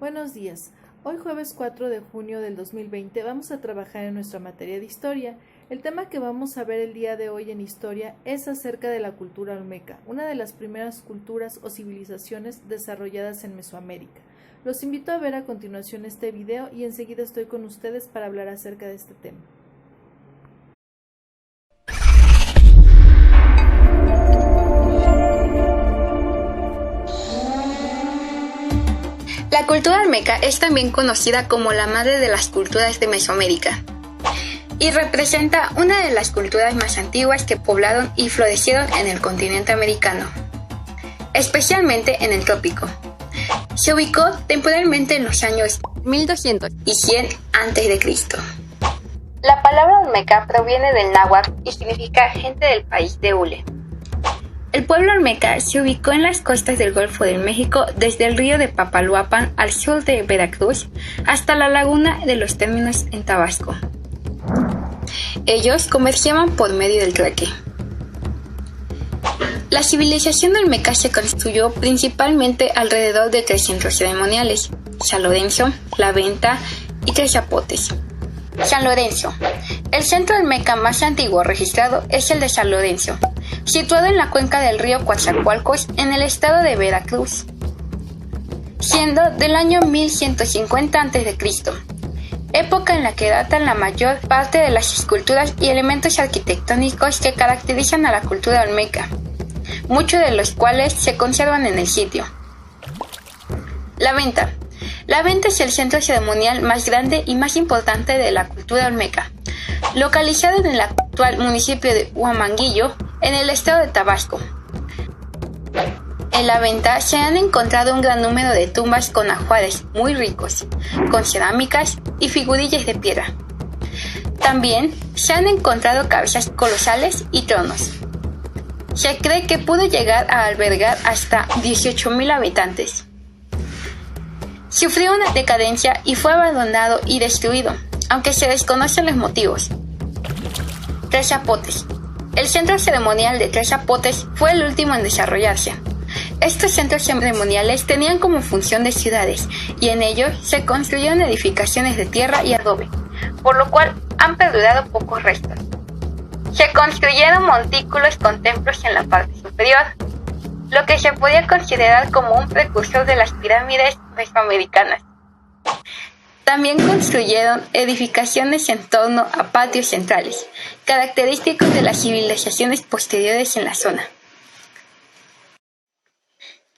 Buenos días. Hoy jueves 4 de junio del 2020 vamos a trabajar en nuestra materia de historia. El tema que vamos a ver el día de hoy en historia es acerca de la cultura olmeca, una de las primeras culturas o civilizaciones desarrolladas en Mesoamérica. Los invito a ver a continuación este video y enseguida estoy con ustedes para hablar acerca de este tema. La cultura olmeca es también conocida como la madre de las culturas de Mesoamérica y representa una de las culturas más antiguas que poblaron y florecieron en el continente americano, especialmente en el trópico. Se ubicó temporalmente en los años 1200 y 100 a.C. La palabra olmeca proviene del náhuatl y significa gente del país de hule. El pueblo olmeca se ubicó en las costas del Golfo de México desde el río de Papaloapan al sur de Veracruz hasta la laguna de los Términos en Tabasco. Ellos comerciaban por medio del trueque. La civilización olmeca se construyó principalmente alrededor de 3 centros ceremoniales: San Lorenzo, La Venta y Tres Zapotes. San Lorenzo. El centro olmeca más antiguo registrado es el de San Lorenzo, situado en la cuenca del río Coatzacoalcos en el estado de Veracruz, siendo del año 1150 a.C., época en la que datan la mayor parte de las esculturas y elementos arquitectónicos que caracterizan a la cultura olmeca, muchos de los cuales se conservan en el sitio. La Venta. La Venta es el centro ceremonial más grande y más importante de la cultura olmeca, localizado en el actual municipio de Huamanguillo, en el estado de Tabasco. En La Venta se han encontrado un gran número de tumbas con ajuares muy ricos, con cerámicas y figurillas de piedra. También se han encontrado cabezas colosales y tronos. Se cree que pudo llegar a albergar hasta 18,000 habitantes. Sufrió una decadencia y fue abandonado y destruido, aunque se desconocen los motivos. Tres Zapotes. El centro ceremonial de Tres Zapotes fue el último en desarrollarse. Estos centros ceremoniales tenían como función de ciudades, y en ellos se construyeron edificaciones de tierra y adobe, por lo cual han perdurado pocos restos. Se construyeron montículos con templos en la parte superior, lo que se podía considerar como un precursor de las pirámides mesoamericanas. También construyeron edificaciones en torno a patios centrales, característicos de las civilizaciones posteriores en la zona.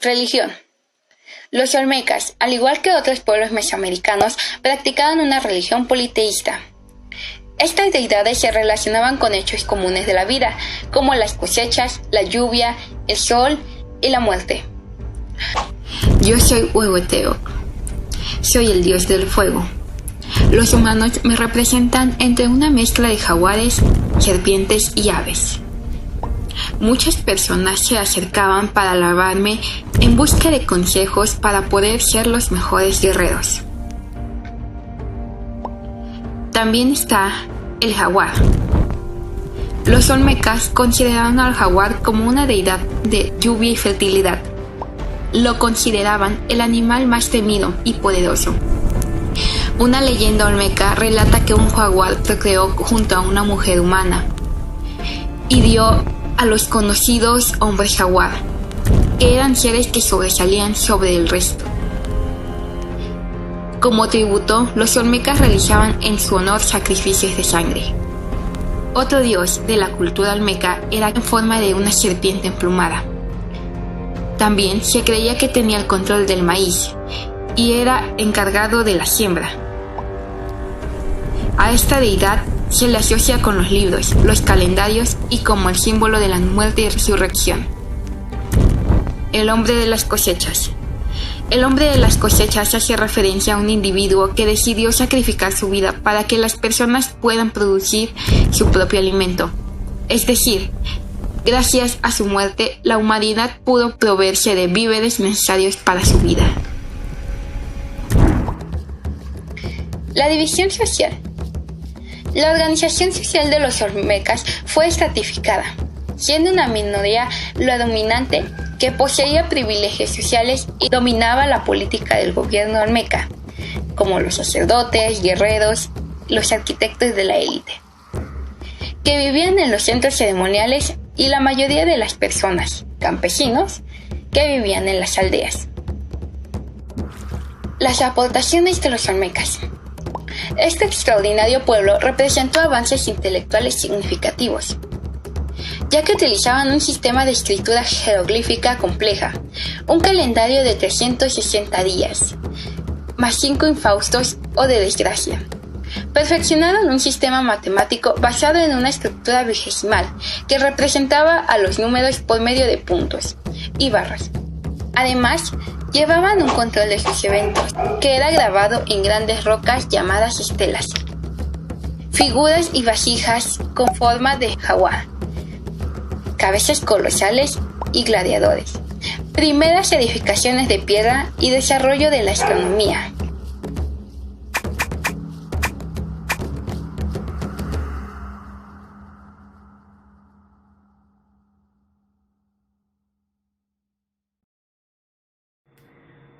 Religión. Los olmecas, al igual que otros pueblos mesoamericanos, practicaban una religión politeísta. Estas deidades se relacionaban con hechos comunes de la vida, como las cosechas, la lluvia, el sol y la muerte. Yo soy Huehueteotl. Soy el dios del fuego. Los humanos me representan entre una mezcla de jaguares, serpientes y aves. Muchas personas se acercaban para alabarme en busca de consejos para poder ser los mejores guerreros. También está el jaguar. Los olmecas consideraban al jaguar como una deidad de lluvia y fertilidad. Lo consideraban el animal más temido y poderoso. Una leyenda olmeca relata que un jaguar procreó junto a una mujer humana y dio a los conocidos hombres jaguar, que eran seres que sobresalían sobre el resto. Como tributo, los olmecas realizaban en su honor sacrificios de sangre. Otro dios de la cultura olmeca era en forma de una serpiente emplumada. También se creía que tenía el control del maíz y era encargado de la siembra. A esta deidad se le asocia con los libros, los calendarios y como el símbolo de la muerte y resurrección. El hombre de las cosechas. El hombre de las cosechas hace referencia a un individuo que decidió sacrificar su vida para que las personas puedan producir su propio alimento. Es decir, gracias a su muerte, la humanidad pudo proveerse de víveres necesarios para su vida. La división social. La organización social de los olmecas fue estratificada, siendo una minoría la dominante que poseía privilegios sociales y dominaba la política del gobierno olmeca, como los sacerdotes, guerreros, los arquitectos de la élite, que vivían en los centros ceremoniales y la mayoría de las personas, campesinos, que vivían en las aldeas. Las aportaciones de los olmecas. Este extraordinario pueblo representó avances intelectuales significativos, ya que utilizaban un sistema de escritura jeroglífica compleja, un calendario de 360 días, más 5 infaustos o de desgracia. Perfeccionaron un sistema matemático basado en una estructura vigesimal que representaba a los números por medio de puntos y barras. Además, llevaban un control de sus eventos, que era grabado en grandes rocas llamadas estelas, figuras y vasijas con forma de jaguar, cabezas colosales y gladiadores, primeras edificaciones de piedra y desarrollo de la astronomía.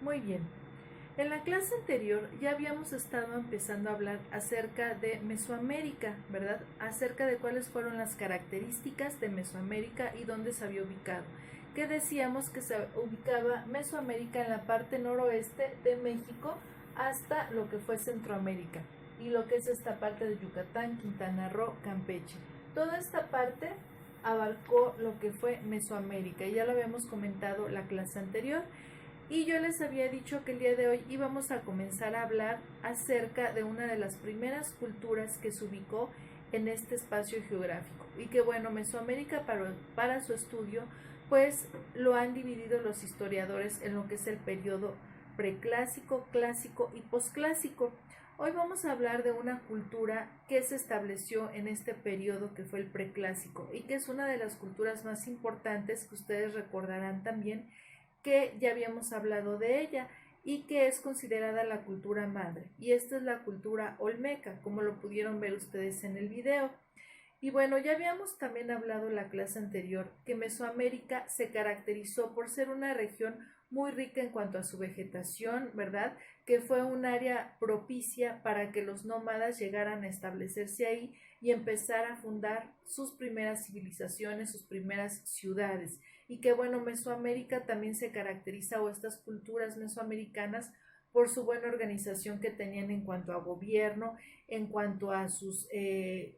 Muy bien. En la clase anterior ya habíamos estado empezando a hablar acerca de Mesoamérica, ¿verdad? Acerca de cuáles fueron las características de Mesoamérica y dónde se había ubicado. Que decíamos que se ubicaba Mesoamérica en la parte noroeste de México hasta lo que fue Centroamérica y lo que es esta parte de Yucatán, Quintana Roo, Campeche. Toda esta parte abarcó lo que fue Mesoamérica y ya lo habíamos comentado la clase anterior. Y yo les había dicho que el día de hoy íbamos a comenzar a hablar acerca de una de las primeras culturas que se ubicó en este espacio geográfico. Y que bueno, Mesoamérica para su estudio, pues lo han dividido los historiadores en lo que es el periodo preclásico, clásico y posclásico. Hoy vamos a hablar de una cultura que se estableció en este periodo que fue el preclásico y que es una de las culturas más importantes que ustedes recordarán también que ya habíamos hablado de ella y que es considerada la cultura madre. Y esta es la cultura olmeca, como lo pudieron ver ustedes en el video. Y bueno, ya habíamos también hablado en la clase anterior que Mesoamérica se caracterizó por ser una región muy rica en cuanto a su vegetación, ¿verdad? Que fue un área propicia para que los nómadas llegaran a establecerse ahí y empezar a fundar sus primeras civilizaciones, sus primeras ciudades. Y que bueno, Mesoamérica también se caracteriza, o estas culturas mesoamericanas, por su buena organización que tenían en cuanto a gobierno, en cuanto a sus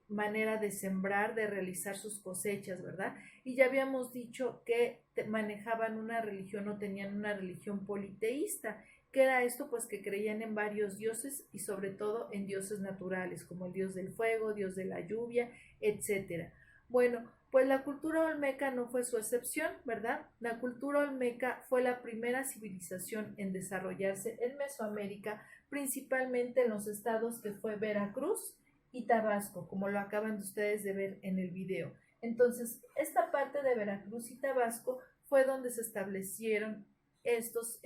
manera de sembrar, de realizar sus cosechas, ¿verdad? Y ya habíamos dicho que manejaban una religión o tenían una religión politeísta. ¿Qué era esto? Pues que creían en varios dioses y sobre todo en dioses naturales, como el dios del fuego, dios de la lluvia, etcétera. Bueno, pues la cultura olmeca no fue su excepción, ¿verdad? La cultura olmeca fue la primera civilización en desarrollarse en Mesoamérica, principalmente en los estados que fue Veracruz y Tabasco, como lo acaban de ustedes de ver en el video. Entonces, esta parte de Veracruz y Tabasco fue donde se establecieron estos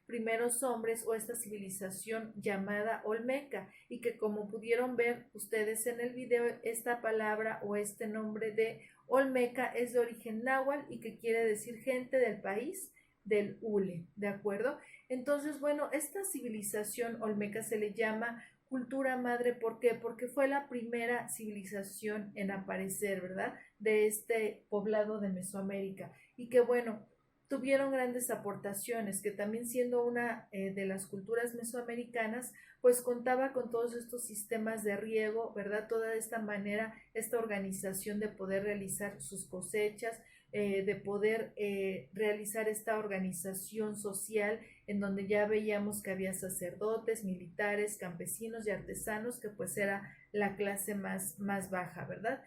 primeros hombres o esta civilización llamada olmeca, y que como pudieron ver ustedes en el video, esta palabra o este nombre de olmeca es de origen náhuatl y que quiere decir gente del país del hule, ¿de acuerdo? Entonces, bueno, esta civilización olmeca se le llama cultura madre. ¿Por qué? Porque fue la primera civilización en aparecer, ¿verdad? De este poblado de Mesoamérica y que bueno, tuvieron grandes aportaciones, que también siendo una de las culturas mesoamericanas, pues contaba con todos estos sistemas de riego, ¿verdad? Toda esta manera, esta organización de poder realizar sus cosechas, de poder realizar esta organización social en donde ya veíamos que había sacerdotes, militares, campesinos y artesanos, que pues era la clase más baja, ¿verdad?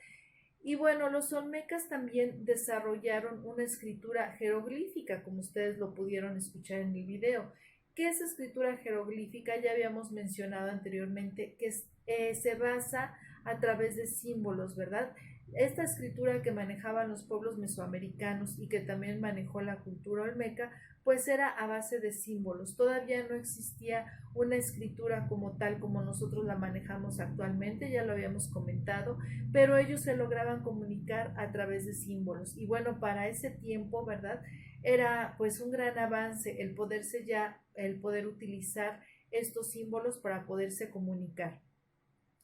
Y bueno, los olmecas también desarrollaron una escritura jeroglífica, como ustedes lo pudieron escuchar en el video. ¿Qué es escritura jeroglífica? Ya habíamos mencionado anteriormente que se basa a través de símbolos, ¿verdad? Esta escritura que manejaban los pueblos mesoamericanos y que también manejó la cultura olmeca, pues era a base de símbolos. Todavía no existía una escritura como tal como nosotros la manejamos actualmente, ya lo habíamos comentado, pero ellos se lograban comunicar a través de símbolos. Y bueno, para ese tiempo, ¿verdad? era pues un gran avance el poder utilizar estos símbolos para poderse comunicar.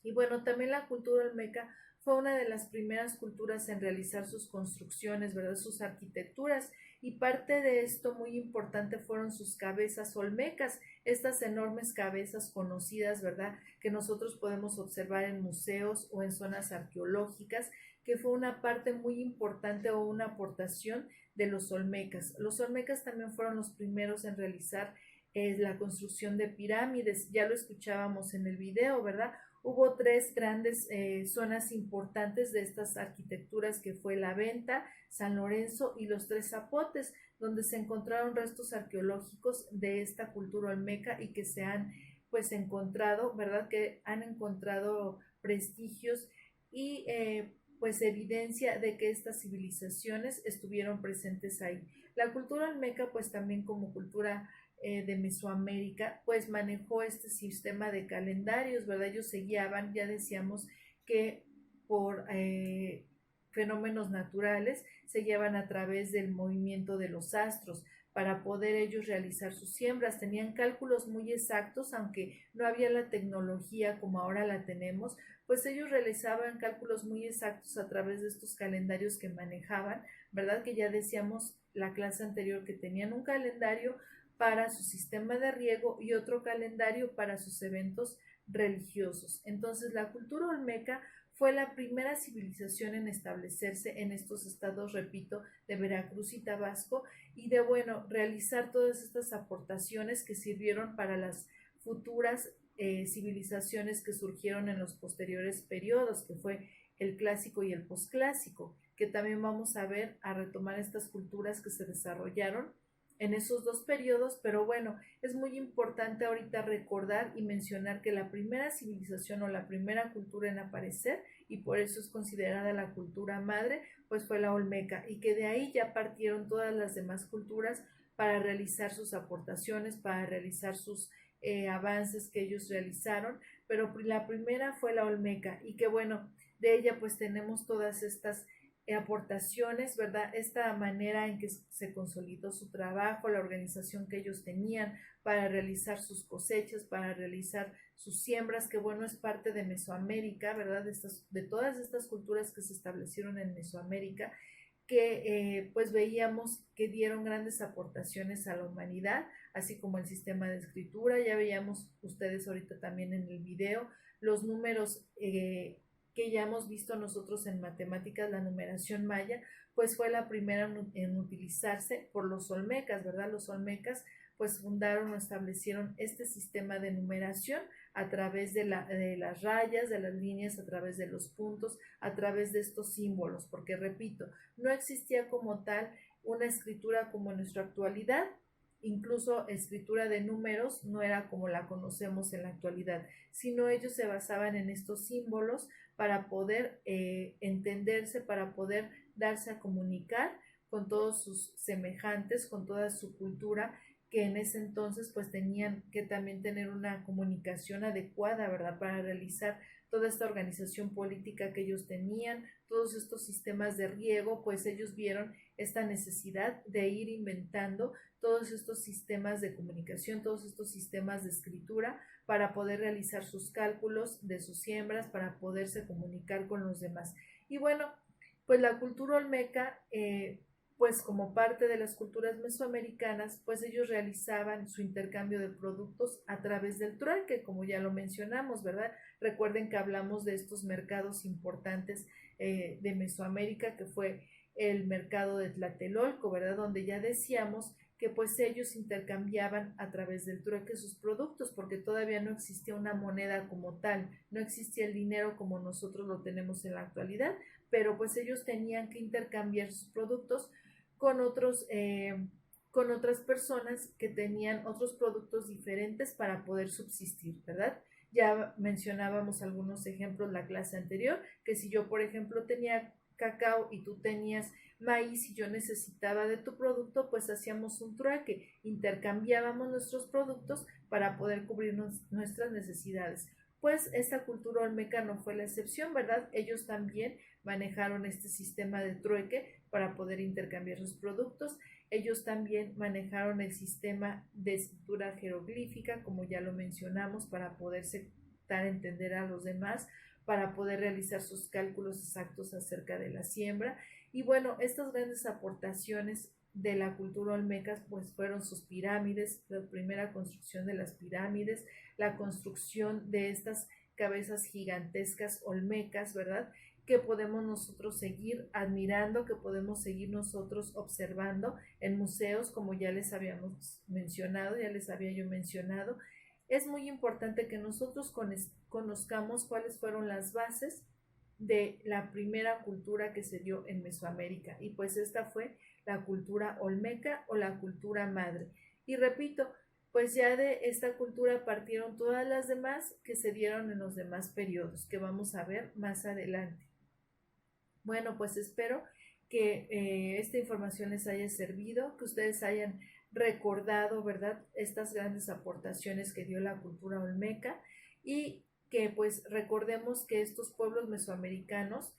Y bueno, también la cultura olmeca fue una de las primeras culturas en realizar sus construcciones, ¿verdad? Sus arquitecturas, y parte de esto muy importante fueron sus cabezas olmecas, estas enormes cabezas conocidas, ¿verdad? Que nosotros podemos observar en museos o en zonas arqueológicas, que fue una parte muy importante o una aportación de los olmecas. Los olmecas también fueron los primeros en realizar la construcción de pirámides, ya lo escuchábamos en el video, ¿verdad? Hubo tres grandes zonas importantes de estas arquitecturas, que fue La Venta, San Lorenzo y los Tres Zapotes, donde se encontraron restos arqueológicos de esta cultura olmeca y que se han pues encontrado, ¿verdad? Que han encontrado prestigios y pues evidencia de que estas civilizaciones estuvieron presentes ahí. La cultura olmeca pues también como cultura de Mesoamérica, pues manejó este sistema de calendarios, ¿verdad? Ellos se guiaban, ya decíamos que por fenómenos naturales, se guiaban a través del movimiento de los astros para poder ellos realizar sus siembras. Tenían cálculos muy exactos, aunque no había la tecnología como ahora la tenemos, pues ellos realizaban cálculos muy exactos a través de estos calendarios que manejaban, ¿verdad? Que ya decíamos la clase anterior que tenían un calendario para su sistema de riego y otro calendario para sus eventos religiosos. Entonces, la cultura olmeca fue la primera civilización en establecerse en estos estados, repito, de Veracruz y Tabasco, y de, bueno, realizar todas estas aportaciones que sirvieron para las futuras civilizaciones que surgieron en los posteriores periodos, que fue el clásico y el posclásico, que también vamos a ver, a retomar estas culturas que se desarrollaron en esos dos periodos. Pero bueno, es muy importante ahorita recordar y mencionar que la primera civilización o la primera cultura en aparecer, y por eso es considerada la cultura madre, pues fue la olmeca, y que de ahí ya partieron todas las demás culturas para realizar sus aportaciones, para realizar sus avances que ellos realizaron, pero la primera fue la olmeca, y que bueno, de ella pues tenemos todas estas aportaciones, ¿verdad? Esta manera en que se consolidó su trabajo, la organización que ellos tenían para realizar sus cosechas, para realizar sus siembras, que bueno, es parte de Mesoamérica, ¿verdad? De todas estas culturas que se establecieron en Mesoamérica, que pues veíamos que dieron grandes aportaciones a la humanidad, así como el sistema de escritura. Ya veíamos ustedes ahorita también en el video los números que ya hemos visto nosotros en matemáticas. La numeración maya pues fue la primera en utilizarse por los olmecas, ¿verdad? Los olmecas pues fundaron o establecieron este sistema de numeración a través de las rayas, de las líneas, a través de los puntos, a través de estos símbolos, porque repito, no existía como tal una escritura como en nuestra actualidad. Incluso escritura de números no era como la conocemos en la actualidad, sino ellos se basaban en estos símbolos para poder entenderse, para poder darse a comunicar con todos sus semejantes, con toda su cultura, que en ese entonces pues tenían que también tener una comunicación adecuada, ¿verdad? Para realizar toda esta organización política que ellos tenían, todos estos sistemas de riego, pues ellos vieron esta necesidad de ir inventando todos estos sistemas de comunicación, todos estos sistemas de escritura para poder realizar sus cálculos de sus siembras, para poderse comunicar con los demás. Y bueno, pues la cultura olmeca, pues como parte de las culturas mesoamericanas, pues ellos realizaban su intercambio de productos a través del trueque, como ya lo mencionamos, ¿verdad? Recuerden que hablamos de estos mercados importantes de Mesoamérica, que fue el mercado de Tlatelolco, ¿verdad? Donde ya decíamos que pues ellos intercambiaban a través del trueque sus productos, porque todavía no existía una moneda como tal, no existía el dinero como nosotros lo tenemos en la actualidad, pero pues ellos tenían que intercambiar sus productos con con otras personas que tenían otros productos diferentes para poder subsistir, ¿verdad? Ya mencionábamos algunos ejemplos la clase anterior, que si yo, por ejemplo, tenía cacao y tú tenías maíz y yo necesitaba de tu producto, pues hacíamos un trueque, intercambiábamos nuestros productos para poder cubrir nuestras necesidades. Pues esta cultura olmeca no fue la excepción, ¿verdad? Ellos también manejaron este sistema de trueque para poder intercambiar sus productos. Ellos también manejaron el sistema de escritura jeroglífica, como ya lo mencionamos, para poderse dar a entender a los demás, para poder realizar sus cálculos exactos acerca de la siembra. Y bueno, estas grandes aportaciones de la cultura olmeca pues fueron sus pirámides, la primera construcción de las pirámides, la construcción de estas cabezas gigantescas olmecas, ¿verdad? Que podemos nosotros seguir admirando, que podemos seguir nosotros observando en museos, como ya les habíamos mencionado, ya les había yo mencionado. Es muy importante que nosotros conozcamos cuáles fueron las bases de la primera cultura que se dio en Mesoamérica, y pues esta fue la cultura olmeca o la cultura madre. Y repito, pues ya de esta cultura partieron todas las demás que se dieron en los demás periodos, que vamos a ver más adelante. Bueno, pues espero que esta información les haya servido, que ustedes hayan recordado, ¿verdad?, estas grandes aportaciones que dio la cultura olmeca, y que pues recordemos que estos pueblos mesoamericanos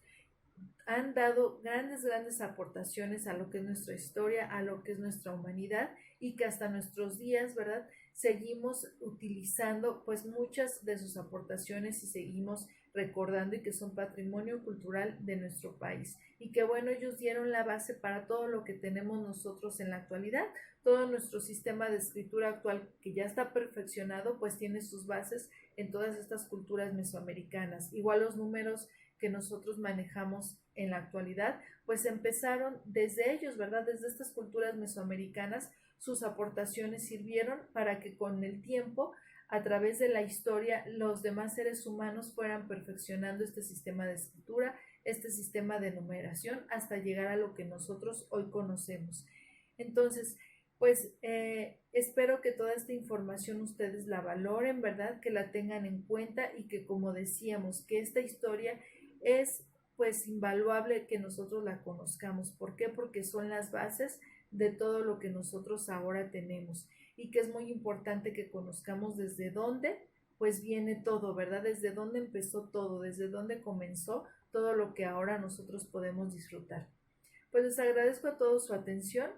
han dado grandes aportaciones a lo que es nuestra historia, a lo que es nuestra humanidad, y que hasta nuestros días, ¿verdad?, seguimos utilizando pues muchas de sus aportaciones y seguimos recordando, y que son patrimonio cultural de nuestro país. Y que bueno, ellos dieron la base para todo lo que tenemos nosotros en la actualidad. Todo nuestro sistema de escritura actual, que ya está perfeccionado, pues tiene sus bases en todas estas culturas mesoamericanas. Igual los números que nosotros manejamos en la actualidad, pues empezaron desde ellos, ¿verdad? Desde estas culturas mesoamericanas, sus aportaciones sirvieron para que con el tiempo, a través de la historia, los demás seres humanos fueran perfeccionando este sistema de escritura, este sistema de numeración, hasta llegar a lo que nosotros hoy conocemos. Entonces, pues espero que toda esta información ustedes la valoren, ¿verdad?, que la tengan en cuenta, y que, como decíamos, que esta historia es pues invaluable que nosotros la conozcamos. ¿Por qué? Porque son las bases de todo lo que nosotros ahora tenemos, y que es muy importante que conozcamos desde dónde pues viene todo, ¿verdad? Desde dónde empezó todo, desde dónde comenzó todo lo que ahora nosotros podemos disfrutar. Pues les agradezco a todos su atención.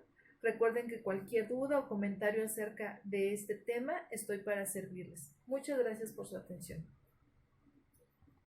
Recuerden que cualquier duda o comentario acerca de este tema, estoy para servirles. Muchas gracias por su atención.